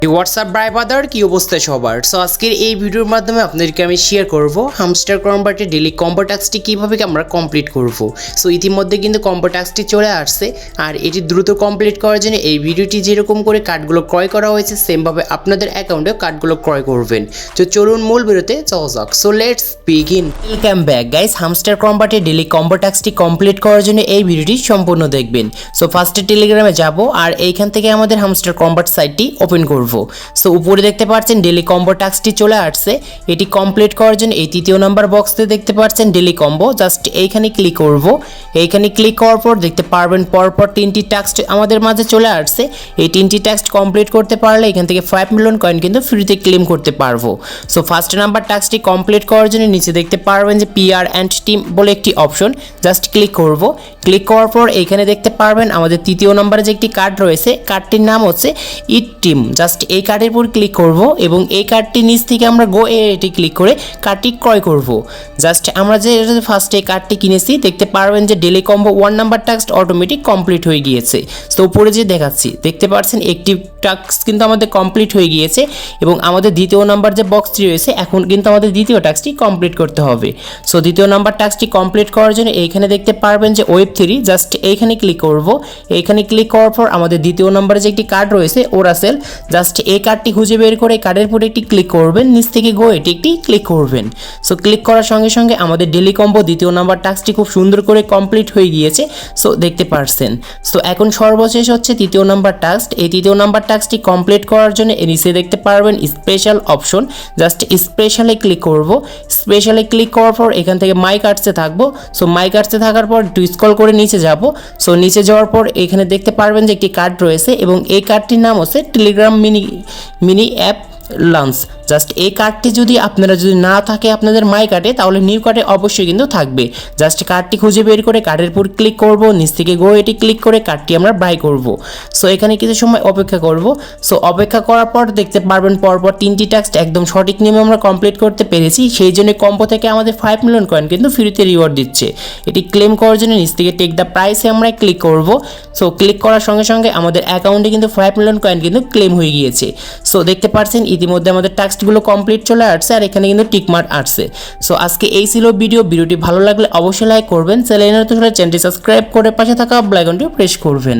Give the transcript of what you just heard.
WhatsApp brother কি অবস্থা সবার। সো আজকের এই ভিডিওর মাধ্যমে আপনাদেরকে আমি শেয়ার করব হামস্টার কম্বাটের ডেইলি কম্বো টাস্কটি কীভাবে আমরা কমপ্লিট করব। সো ইতিমধ্যে কিন্তু কম্বো টাস্কটি চলে আসছে, আর এটি দ্রুত কমপ্লিট করার জন্য এই ভিডিওটি যেরকম করে কার্ডগুলো ক্রয় করা হয়েছে সেমভাবে আপনাদের অ্যাকাউন্টে কার্ডগুলো ক্রয় করবেন। তো চলুন মূল ভিডিওতে যাওয়া যাক। So let's begin. Welcome back guys, hamster কম্বাটের ডেইলি কম্বো টাস্কটি কমপ্লিট করার জন্য এই ভিডিওটি সম্পূর্ণ দেখবেন। সো ফার্স্টে টেলিগ্রামে যাব আর এইখান থেকে আমাদের হামস্টার কম্বাট সাইটটি ওপেন করব। সো উপরে দেখতে পাচ্ছেন ডেইলি কম্বো টাস্কটি চলে আসছে। এটি কমপ্লিট করার জন্য এই তৃতীয় নাম্বার বক্সে দেখতে পাচ্ছেন ডেইলি কম্বো, জাস্ট এইখানে ক্লিক করব। এইখানে ক্লিক করার পর দেখতে পারবেন পরপর তিনটি টাস্ক আমাদের মাঝে চলে আসছে। এই তিনটি টাস্ক কমপ্লিট করতে পারলে এখান থেকে 5 মিলিয়ন কয়েন কিন্তু ফ্রিতে ক্লেম করতে পারবো। সো ফার্স্ট নাম্বার টাস্কটি কমপ্লিট করার জন্য নিচে দেখতে পারবেন যে পিআর অ্যান্ড টিম বলে একটি অপশন, জাস্ট ক্লিক করব। ক্লিক করার পর এখানে দেখতে পারবেন আমাদের তৃতীয় নম্বরে যে একটি কার্ড রয়েছে, কার্ডটির নাম হচ্ছে ইট টিম। জাস্ট এই কার্ডের উপর ক্লিক করব এবং এই কার্ডটি নিচ থেকে আমরা গো এটি ক্লিক করে কার্ডটি ক্রয় করব। জাস্ট আমরা যে ফার্স্টে কার্ডটি কিনেছি দেখতে পারবেন যে daily combo 1 number task automatic complete হয়ে গিয়েছে। তো উপরে যে দেখাচ্ছি দেখতে পাচ্ছেন একটি টাস্ক কিন্তু আমাদের কমপ্লিট হয়ে গিয়েছে এবং আমাদের দ্বিতীয় নাম্বার যে বক্সটি রয়েছে এখন কিন্তু আমাদের দ্বিতীয় টাস্কটি কমপ্লিট করতে হবে। সো দ্বিতীয় নাম্বার টাস্কটি কমপ্লিট করার জন্য এইখানে দেখতে পারবেন যে ওয়েব3, জাস্ট এইখানে ক্লিক করব। এইখানে ক্লিক করার পর আমাদের দ্বিতীয় নম্বরে যে একটি কার্ড রয়েছে ওরাসেল, জাস্ট এই কার্ডটি খুঁজে বের করে কার্ডের উপর একটি ক্লিক করবেন, নিচ থেকে গো এটি একটি ক্লিক করবেন। সো ক্লিক করার সঙ্গে সঙ্গে আমাদের ডেইলি কম্বো দ্বিতীয় নাম্বার টাস্কটি খুব সুন্দর করে কমপ্লিট হয়ে গিয়েছে। সো দেখতে পারছেন। সো এখন সর্বশেষ হচ্ছে তৃতীয় নাম্বার টাস্ক। এই তৃতীয় নাম্বার টাস্কটি কমপ্লিট করার জন্য নিচে দেখতে পারবেন স্পেশাল অপশন, জাস্ট স্পেশালে ক্লিক করব। স্পেশালে ক্লিক করার পর এখান থেকে মাই কার্ডসে থাকবো। সো মাই কার্ডসে থাকার পর একটু স্ক্রল করে নিচে যাব। সো নিচে যাওয়ার পর এখানে দেখতে পারবেন যে একটি কার্ড রয়েছে এবং এই কার্ডটির নাম হচ্ছে Telegram mini app launch. Just এই কার্ডটি যদি না থাকে আপনাদের মাই কার্ডে, তাহলে নিউ কার্ডে অবশ্যই কিন্তু থাকবে। জাস্ট কার্ডটি খুঁজে বের করে কার্ডের উপর ক্লিক করব, নিচ থেকে গো এটি ক্লিক করে কার্ডটি আমরা বাই করব। সো এখানে কিছু সময় অপেক্ষা করব। সো অপেক্ষা করার পর দেখতে পারবেন পরপর তিনটি টাস্ক একদম সঠিক নিয়মে আমরা কমপ্লিট করতে পেরেছি। সেই জন্য কম্বো থেকে আমাদের 5 মিলিয়ন কয়েন কিন্তু ফ্রিতে রিওয়ার্ড দিচ্ছে। এটি ক্লেম করার জন্য নিচ থেকে টেক দ্য প্রাইসে আমরা ক্লিক করব। সো ক্লিক করার সঙ্গে সঙ্গে আমাদের অ্যাকাউন্টে কিন্তু 5 মিলিয়ন কয়েন কিন্তু ক্লেম হয়ে গিয়েছে। সো দেখতে পাচ্ছেন ইতিমধ্যে আমাদের টাস্কগুলো কমপ্লিট চলে আসছে আর এখানে কিন্তু টিকমার্ক আসছে। সো আজকে এই ছিল ভিডিওটি ভালো লাগলে অবশ্যই লাইক করবেন, চ্যানেলটি সাবস্ক্রাইব করে পাশে থাকা বেল আইকনটি প্রেস করবেন।